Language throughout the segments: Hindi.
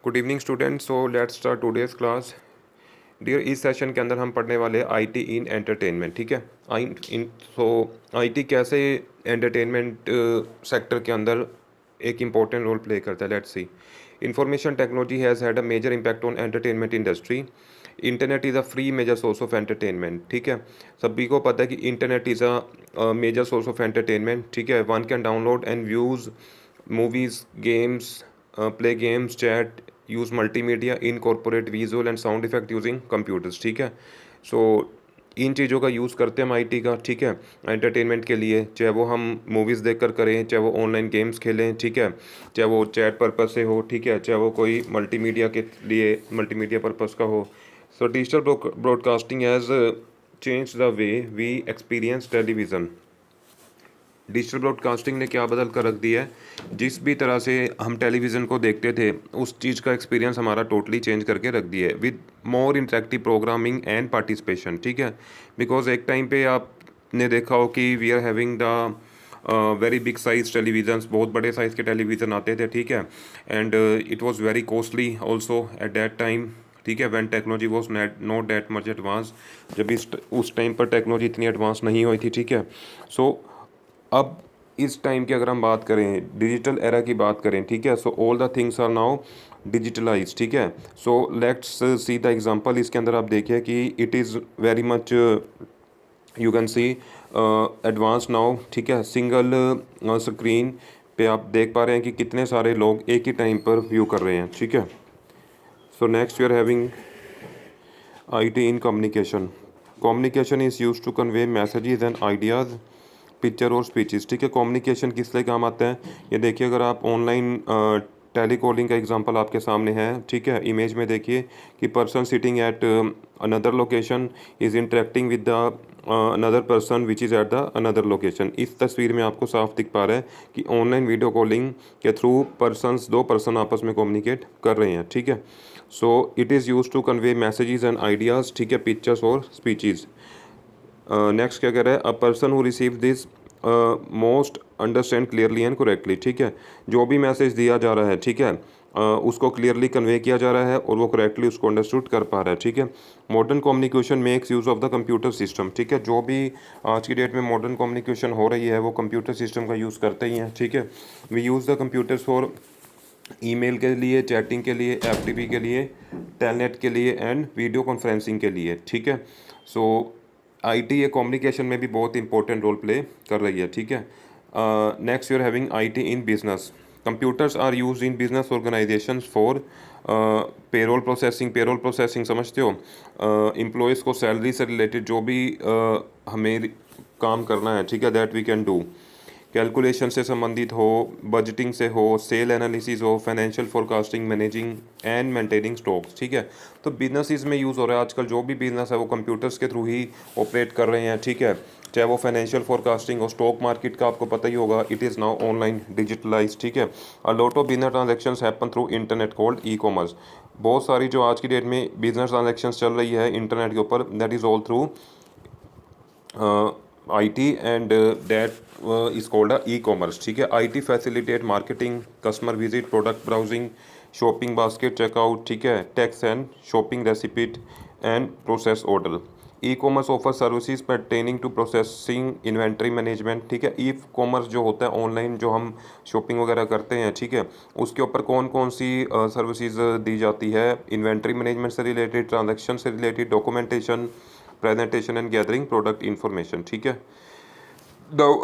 Good evening students. So let's start today's class. Dear, इस सेशन के अंदर हम पढ़ने वाले आईटी इन एंटरटेनमेंट। ठीक है। आई इन सो आईटी कैसे एंटरटेनमेंट सेक्टर के अंदर एक इम्पॉर्टेंट रोल प्ले करता है। Let's see. Information technology has had a major impact on entertainment industry. Internet is a free major source of entertainment. ठीक है। सभी को पता है कि internet is a major source of entertainment. ठीक है। One can download and views movies, games, play games, chat, use multimedia, incorporate visual and sound effect using computers। ठीक है। सो इन चीज़ों का यूज़ करते हैं हम आईटी का। ठीक है। एंटरटेनमेंट के लिए, चाहे वो हम मूवीज़ देखकर करें, चाहे वो ऑनलाइन गेम्स खेलें। ठीक है। चाहे वो चैट पर्पज़ से हो। ठीक है। चाहे वो कोई मल्टीमीडिया के लिए मल्टीमीडिया पर्पज़ का हो। So digital broadcasting has change the way we experience television. Digital broadcasting ने क्या बदल कर रख दिया है। जिस भी तरह से हम टेलीविज़न को देखते थे, उस चीज़ का एक्सपीरियंस हमारा टोटली चेंज करके रख दिया है with more interactive programming and participation. ठीक है। बिकॉज एक टाइम पे आपने देखा हो कि we are having the very big size televisions, बहुत बड़े साइज़ के टेलीविज़न आते थे। ठीक है। And it was very costly also at that time. ठीक है। When technology was not that much advance, जब उस टाइम पर टेक्नोलॉजी इतनी एडवांस नहीं हुई थी। ठीक है। सो अब इस टाइम की अगर हम बात करें, डिजिटल एरा की बात करें। ठीक है। So all the things are now digitalize. ठीक है। So let's see the example. इसके अंदर आप देखिए कि it is very much you can see advance now. ठीक है। सिंगल स्क्रीन पे आप देख पा रहे हैं कि कितने सारे लोग एक ही टाइम पर व्यू कर रहे हैं। ठीक है। So next we are having IT in communication. Communication is used to convey messages and ideas, picture और स्पीचेस। ठीक है। कम्युनिकेशन किस लिए काम आता है, ये देखिए। अगर आप ऑनलाइन टेली कॉलिंग का एग्जांपल आपके सामने है। ठीक है। इमेज में देखिए कि person sitting at another location is interacting with the another person which is at the another location. इस तस्वीर में आपको साफ दिख पा रहा है कि ऑनलाइन वीडियो कॉलिंग के थ्रू दो पर्सन आपस में कम्युनिकेट कर रहे हैं। ठीक है। So it is use to convey messages and ideas. ठीक है। पिक्चर्स और स्पीचेज़। नेक्स्ट क्या कह रहा है, a person who receive this most understand clearly and correctly. ठीक है। जो भी मैसेज दिया जा रहा है, ठीक है, उसको क्लियरली कन्वे किया जा रहा है और वो करेक्टली उसको अंडरस्टूड कर पा रहा है। ठीक है। Modern communication makes use of the computer system. ठीक है। जो भी आज की डेट में मॉडर्न कम्युनिकेशन हो रही है, वो कंप्यूटर सिस्टम का यूज़ करते ही हैं। ठीक है। We use the computers for email के लिए, चैटिंग के लिए, एफटीपी के लिए, टेलनेट के लिए एंड वीडियो कॉन्फ्रेंसिंग के लिए। ठीक है। सो आईटी ये कम्युनिकेशन में भी बहुत इंपॉर्टेंट रोल प्ले कर रही है। ठीक है। Next you are having IT in business. Computers are use in business organisations for payroll processing. Payroll processing समझते हो, एम्प्लॉयज़ को सैलरी से रिलेटेड जो भी हमें काम करना है। ठीक है। That we can do. Calculation से संबंधित हो, बजटिंग से हो, सेल एनालिसिस हो, financial forecasting, managing and maintaining stocks. ठीक है। तो बिजनेस में यूज़ हो रहा है आजकल। जो भी बिजनेस है वो कंप्यूटर्स के थ्रू ही ऑपरेट कर रहे हैं। ठीक है। चाहे वो फाइनेंशियल फोरकास्टिंग और स्टॉक मार्केट का आपको पता ही होगा, it is now online digitalize. ठीक है। A lot of business transactions happen through internet called e commerce. बहुत सारी जो आज की डेट में बिजनेस ट्रांजेक्शन्स चल रही है इंटरनेट के ऊपर, that is all through IT and that is called a e-commerce। ठीक है। IT facilitate marketing, customer visit, product browsing, shopping basket checkout। ठीक है। tax and shopping receipt and process order। E commerce offer services pertaining to processing, inventory management। ठीक है। ई कॉमर्स जो होता है ऑनलाइन, जो हम शॉपिंग वगैरह करते हैं, ठीक है, उसके ऊपर कौन कौन सी सर्विसेज दी जाती है, इन्वेंट्री मैनेजमेंट से रिलेटेड, ट्रांजैक्शन से related, documentation, presentation and gathering product information. ठीक है।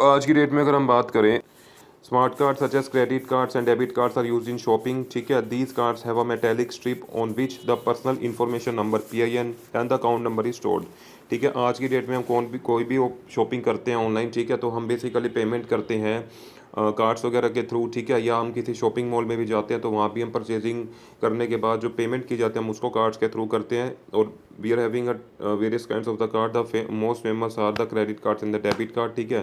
आज की डेट में अगर हम बात करें, smart card such as credit cards and debit cards are use in shopping. ठीक है। These cards have a metallic strip on which the personal information number PIN and the account number is stored. ठीक है। आज की डेट में हम कोई भी शॉपिंग करते हैं ऑनलाइन, ठीक है, तो हम बेसिकली पेमेंट करते हैं कार्ड्स वगैरह के थ्रू। ठीक है। या हम किसी शॉपिंग मॉल में भी जाते हैं तो वहाँ भी हम परचेजिंग करने के बाद जो पेमेंट की जाती है हम उसको कार्ड्स के थ्रू करते हैं। और we are having various kinds of the card. The most famous are the credit cards and the debit card. ठीक है।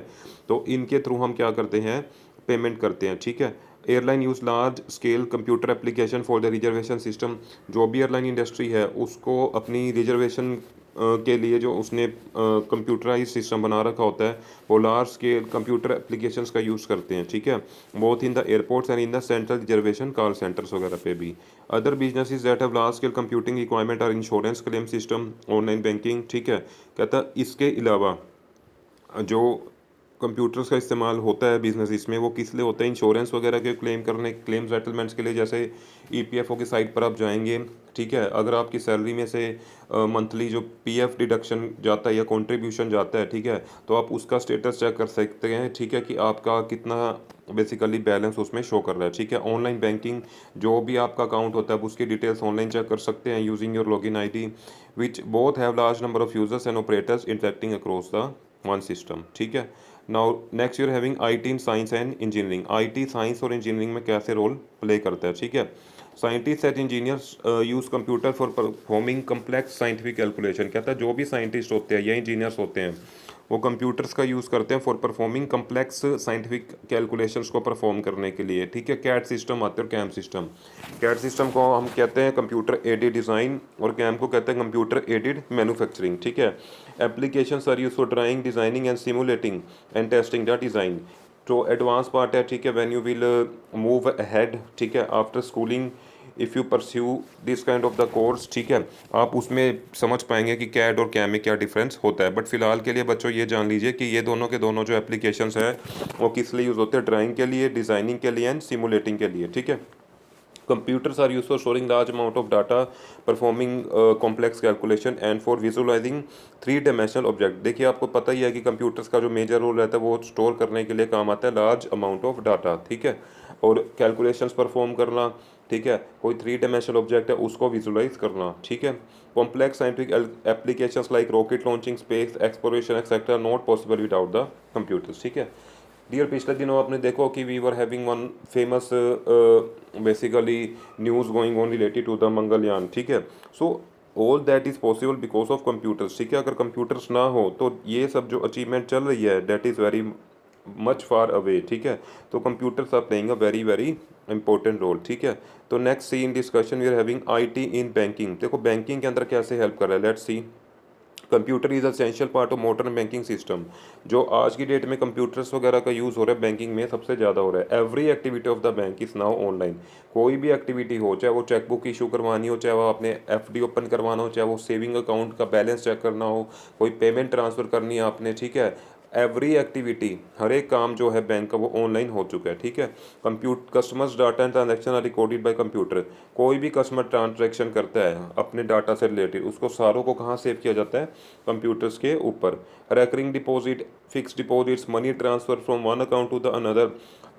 तो इनके थ्रू हम क्या करते हैं, पेमेंट करते हैं। ठीक है। Airline use large scale computer application for the reservation system. जो भी एयरलाइन इंडस्ट्री है उसको अपनी रिजर्वेशन के लिए जो उसने कंप्यूटराइज सिस्टम बना रखा होता है वो लार्ज स्केल कंप्यूटर एप्लीकेशंस का यूज़ करते हैं, ठीक है, both in the airports and in the central reservation call centres वगैरह पे भी। Other businesses that have large scale computing requirement और insurance claim system, online banking, ठीक है। कहता है इसके अलावा जो कंप्यूटर्स का इस्तेमाल होता है बिजनेस इसमें, वो किस लिए होता है, इंश्योरेंस वगैरह के क्लेम करने, क्लेम सेटलमेंट्स के लिए। जैसे ईपीएफओ की साइट पर आप जाएंगे, ठीक है, अगर आपकी सैलरी में से मंथली जो पीएफ डिडक्शन जाता है या कंट्रीब्यूशन जाता है, ठीक है, तो आप उसका स्टेटस चेक कर सकते हैं, ठीक है, कि आपका कितना बेसिकली बैलेंस उसमें शो कर रहा है, ठीक है। ऑनलाइन बैंकिंग, जो भी आपका अकाउंट होता है आप उसकी डिटेल्स ऑनलाइन चेक कर सकते हैं using your login ID which both have large number of users and operators interacting across the one system, ठीक है। Now next you're having IT in science and engineering. IT science और इंजीनियरिंग में कैसे रोल प्ले करता है, ठीक है। Scientist and engineers use computer for performing complex scientific calculation. कहता है जो भी साइंटिस्ट होते हैं या इंजीनियर्स होते हैं वो कंप्यूटर्स का यूज़ करते हैं for performing complex scientific calculations को परफॉर्म करने के लिए, ठीक है। कैट सिस्टम आते हैं और कैम सिस्टम। कैट सिस्टम को हम कहते हैं कंप्यूटर एडेड डिज़ाइन और कैम को कहते हैं कंप्यूटर एडेड मैन्युफैक्चरिंग, ठीक है। Applications are use for drawing, designing and simulating and testing the design. जो एडवांस पार्ट है, ठीक है, when you will move ahead, ठीक है, after schooling if you pursue this kind of the course, ठीक है, आप उसमें समझ पाएंगे कि कैड और कैम में क्या डिफरेंस होता है। बट फिलहाल के लिए बच्चों ये जान लीजिए कि ये दोनों के दोनों जो एप्लीकेशंस हैं वो किस लिए यूज़ होते हैं, ड्राइंग के लिए, डिज़ाइनिंग के लिए एंड सिमुलेटिंग के लिए, ठीक है। Computers are used for storing large amount of data, performing complex calculation and for visualizing three dimensional object. देखिए आपको पता ही है कि कंप्यूटर्स का जो मेजर रोल रहता है वो स्टोर करने के लिए काम आता है लार्ज अमाउंट ऑफ डाटा, ठीक है, और कैलकुलेशंस परफॉर्म करना, ठीक है, कोई थ्री डायमेंशनल ऑब्जेक्ट है उसको विजुलाइज करना, ठीक है। Complex scientific applications like rocket launching, space exploration etcetera not possible without the computers, ठीक है। डियर पिछले दिनों आपने देखो कि we were having one famous basically news going on related to the Mangalyaan, ठीक है। So all that is possible because of computers, ठीक है। अगर कंप्यूटर्स ना हो तो ये सब जो अचीवमेंट चल रही है that is very much far away, ठीक है। तो computers are playing a very very important role, ठीक है। तो next see in discussion we are having IT in banking. देखो बैंकिंग के अंदर कैसे हेल्प कर रहा है, let's see. Computer is essential part of modern banking system. जो आज की डेट में कंप्यूटर्स वगैरह का यूज़ हो रहा है बैंकिंग में सबसे ज़्यादा हो रहा है। Every activity of the bank is now online. कोई भी एक्टिविटी हो, चाहे वो चेकबुक इशू करवानी हो, चाहे वो आपने एफडी ओपन करवाना हो, चाहे वो सेविंग अकाउंट का बैलेंस चेक करना हो, कोई पेमेंट ट्रांसफ़र करनी है आपने, ठीक है, एवरी एक्टिविटी, हर एक काम जो है बैंक का वो ऑनलाइन हो चुका है, ठीक है। Customers data and transaction are recorded by computer. कोई भी कस्टमर ट्रांजैक्शन करता है अपने डाटा से रिलेटेड उसको सारों को कहाँ सेव किया जाता है, कंप्यूटर्स के ऊपर। Recurring deposit, fix deposits, money transfer from one account to the another,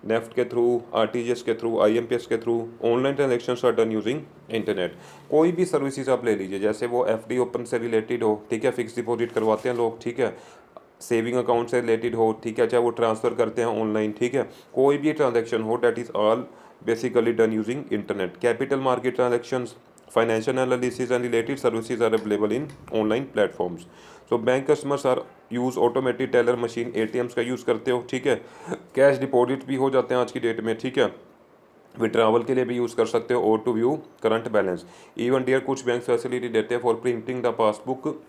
NEFT के थ्रू, आरटीजीएस के थ्रू, आईएमपीएस के through, online transaction are done using internet. कोई भी सर्विसेज आप ले लीजिए, जैसे वो एफडी ओपन से रिलेटेड हो, ठीक है, फिक्स डिपॉजिट करवाते हैं लोग, ठीक है, सेविंग अकाउंट से रिलेटेड हो, ठीक है, चाहे वो ट्रांसफ़र करते हैं ऑनलाइन, ठीक है, कोई भी ट्रांजैक्शन हो that is all basically done using internet. Capital market transactions, financial analysis and related services are available in online platforms. So bank customers are use automated teller machine, ATMs का यूज़ करते हो, ठीक है। कैश डिपॉजिट भी हो जाते हैं आज की डेट में, ठीक है। विड्रावल के लिए भी यूज़ कर सकते हो और to view current balance. Even dear कुछ बैंक फैसिलिटी देते हैं for printing the passbook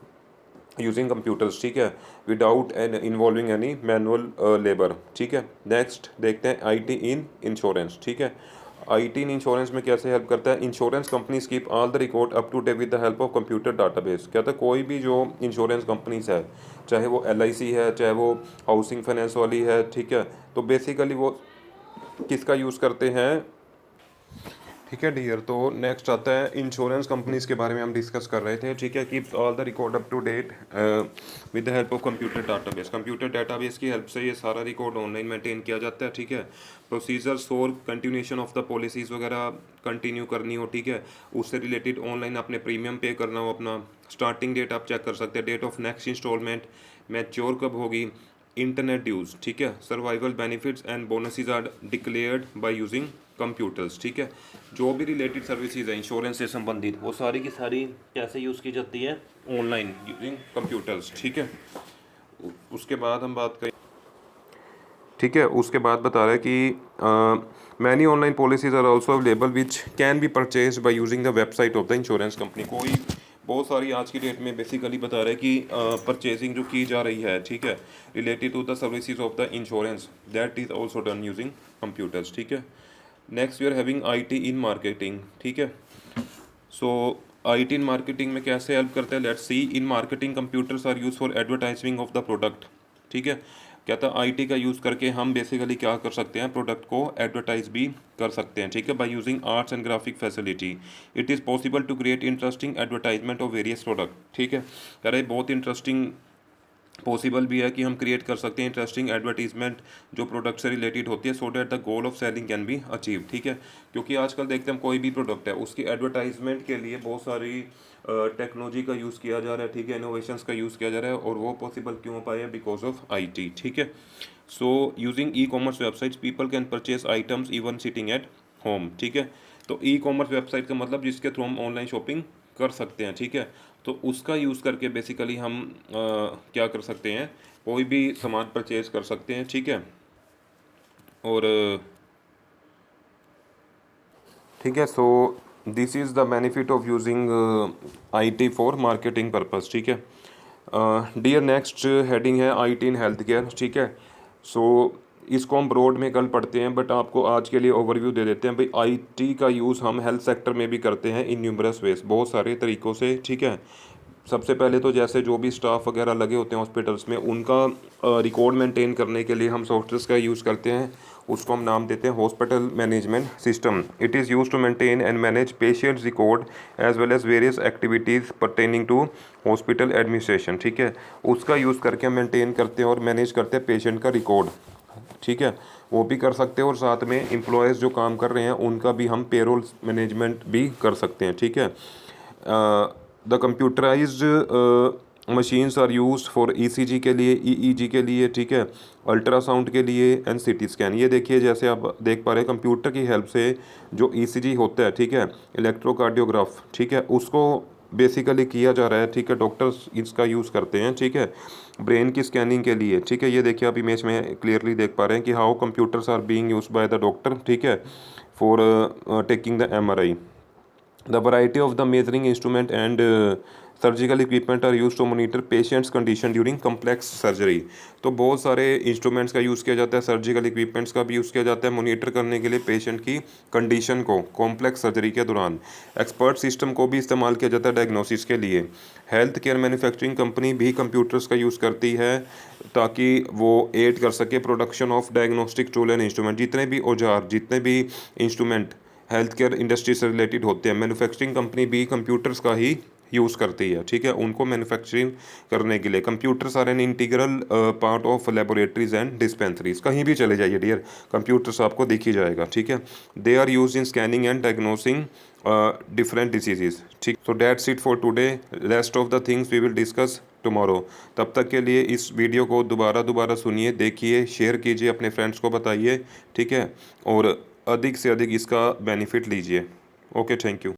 using computers, ठीक है, without an involving any manual labour, ठीक है। नेक्स्ट देखते हैं आईटी इन इंश्योरेंस, ठीक है। आईटी इन इंश्योरेंस में कैसे हेल्प करता है, insurance companies keep all the record up to date with the help of computer database. कहता है कोई भी जो इंश्योरेंस कंपनीज है, चाहे वो एलआईसी है, चाहे वो हाउसिंग फाइनेंस वाली है, ठीक है, तो बेसिकली वो किसका यूज़ करते हैं, ठीक है डियर। तो नेक्स्ट आता है इंश्योरेंस कंपनीज के बारे में हम डिस्कस कर रहे थे, ठीक है। Keeps all the record up to date with the help of computer database. Computer database की हेल्प से ये सारा रिकॉर्ड ऑनलाइन मेंटेन किया जाता है, ठीक है। Procedures for continuation of the policies वगैरह कंटिन्यू करनी हो, ठीक है, उससे रिलेटेड ऑनलाइन अपने प्रीमियम पे करना हो अपना, स्टार्टिंग डेट आप चेक कर सकते हैं, date of next installment, mature कब होगी, इंटरनेट यूज़, ठीक है, survival benefits and bonuses are declared by using computers, ठीक है। जो भी रिलेटेड सर्विसेज है इंश्योरेंस से संबंधित वो सारी की सारी कैसे यूज़ की जाती है, ऑनलाइन यूजिंग कंप्यूटर्स, ठीक है। उसके बाद हम बात करें ठीक है। उसके बाद बता रहा है कि many online policies are also available which can be purchase by using the website of the insurance company. कोई बहुत सारी आज की डेट में बेसिकली बता रहा है कि परचेजिंग जो की जा रही है, ठीक है, related to the services of the insurance, that is also done using computers. ठीक है। Next we are having IT in marketing. ठीक है। सो IT इन मार्केटिंग में कैसे हेल्प करते हैं, let's see. In marketing computers are use for advertising of the product. ठीक है। कहता है IT का यूज़ करके हम बेसिकली क्या कर सकते हैं, प्रोडक्ट को एडवर्टाइज भी कर सकते हैं। ठीक है। By using arts and graphic facility it is possible to create interesting advertisement of various product. ठीक है। कह रहे बहुत इंटरेस्टिंग पॉसिबल भी है कि हम क्रिएट कर सकते हैं इंटरेस्टिंग एडवर्टीजमेंट जो प्रोडक्ट से रिलेटेड होती है, so that the goal of selling can be achieve. ठीक है। क्योंकि आजकल देखते हैं कोई भी प्रोडक्ट है उसकी एडवर्टाइजमेंट के लिए बहुत सारी टेक्नोलॉजी का यूज़ किया जा रहा है। ठीक है। इनोवेशंस का यूज़ किया जा रहा है, और वो पॉसिबल क्यों हो पाया, बिकॉज ऑफ IT। ठीक है। So using e-commerce websites people can purchase items even sitting at home. ठीक है। तो E-कॉमर्स वेबसाइट का मतलब जिसके थ्रू हम ऑनलाइन शॉपिंग कर सकते हैं। ठीक है। तो उसका यूज़ करके बेसिकली हम क्या कर सकते हैं, कोई भी सामान परचेज कर सकते हैं। ठीक है। और ठीक है। So this is the benefit of using IT for marketing purpose. ठीक है। डियर नेक्स्ट हेडिंग है IT इन हेल्थ केयर। ठीक है। सो इसको हम ब्रॉड में कल पढ़ते हैं, बट आपको आज के लिए ओवरव्यू दे देते हैं। भाई IT का यूज़ हम हेल्थ सेक्टर में भी करते हैं इन न्यूमरस वेज, बहुत सारे तरीक़ों से। ठीक है। सबसे पहले तो जैसे जो भी स्टाफ वगैरह लगे होते हैं हॉस्पिटल्स में, उनका रिकॉर्ड मेंटेन करने के लिए हम सॉफ्टवेयर का यूज़ करते हैं। उसको हम नाम देते हैं hospital management system. It is use to maintain and manage patients record as well as various activities pertaining to hospital administration. ठीक है। उसका यूज़ करके हम मेंटेन करते हैं और मैनेज करते हैं पेशेंट का रिकॉर्ड। ठीक है। वो भी कर सकते हैं, और साथ में एम्प्लॉयज़ जो काम कर रहे हैं उनका भी हम पेरोल मैनेजमेंट भी कर सकते हैं। ठीक है। The computerized machines are used for ECG के लिए, EEG के लिए, ठीक है, अल्ट्रासाउंड के लिए एंड CT स्कैन। ये देखिए जैसे आप देख पा रहे हैं कंप्यूटर की हेल्प से जो ECG होता है, ठीक है, इलेक्ट्रोकार्डियोग्राफ, ठीक है, उसको बेसिकली किया जा रहा है। ठीक है। डॉक्टर्स इसका यूज़ करते हैं। ठीक है। ब्रेन की स्कैनिंग के लिए। ठीक है। ये देखिए आप इमेज में क्लियरली देख पा रहे हैं कि how computers are being used by the doctor. ठीक है। For taking the MRI। The variety of the measuring instrument and surgical equipment are use to monitor patients condition during complex surgery. तो बहुत सारे इंस्ट्रूमेंट्स का यूज़ किया जाता है, सर्जिकल इक्विपमेंट्स का भी यूज़ किया जाता है मॉनिटर करने के लिए पेशेंट की कंडीशन को कॉम्प्लेक्स सर्जरी के दौरान। एक्सपर्ट सिस्टम को भी इस्तेमाल किया जाता है डायग्नोसिस के लिए। हेल्थ केयर मैन्युफैक्चरिंग कंपनी भी कंप्यूटर्स का यूज़ करती है ताकि वो एड कर सके production of diagnostic tool and instrument. जितने भी औजार, जितने भी इंस्ट्रूमेंट हेल्थ केयर इंडस्ट्री से रिलेटेड होते हैं, मैन्युफैक्चरिंग कंपनी भी कंप्यूटर्स का ही यूज़ करती है। ठीक है। उनको मैन्युफैक्चरिंग करने के लिए computers are an integral part of laboratories and dispensaries. कहीं भी चले जाइए डियर, कंप्यूटर्स आपको दिख ही जाएगा। ठीक है। They are use in scanning and diagnosing different diseases. ठीक। So that's it for today. Rest of the things we will discuss tomorrow. तब तक के लिए इस वीडियो को दोबारा सुनिए, देखिए, शेयर कीजिए, अपने फ्रेंड्स को बताइए। ठीक है। और अधिक से अधिक इसका बेनिफिट लीजिए। Okay, thank you.